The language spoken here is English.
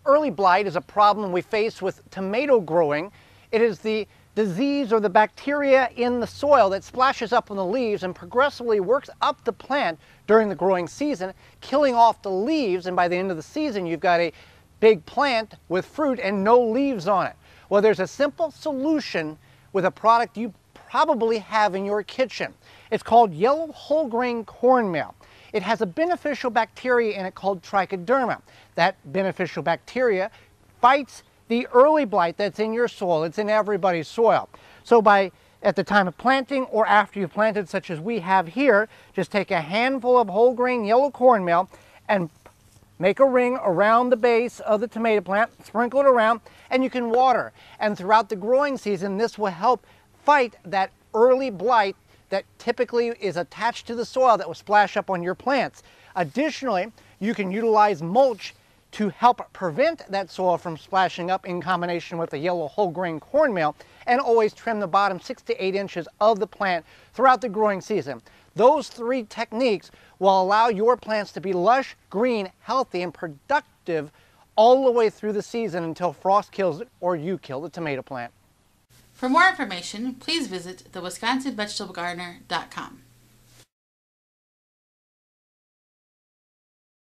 Early blight is a problem we face with tomato growing. It is the disease or the bacteria in the soil that splashes up on the leaves and progressively works up the plant during the growing season, killing off the leaves, and by the end of the season you've got a big plant with fruit and no leaves on it. Well, there's a simple solution with a product you probably have in your kitchen. It's called yellow whole grain cornmeal. It has a beneficial bacteria in it called trichoderma. That beneficial bacteria fights the early blight that's in your soil. It's in everybody's soil. So at the time of planting or after you've planted, such as we have here, just take a handful of whole grain yellow cornmeal and make a ring around the base of the tomato plant, sprinkle it around, and you can water. And throughout the growing season, this will help fight that early blight that typically is attached to the soil that will splash up on your plants. Additionally, you can utilize mulch to help prevent that soil from splashing up in combination with the yellow whole grain cornmeal, and always trim the bottom 6 to 8 inches of the plant throughout the growing season. Those 3 techniques will allow your plants to be lush, green, healthy, and productive all the way through the season until frost kills it or you kill the tomato plant. For more information, please visit thewisconsinvegetablegardener.com.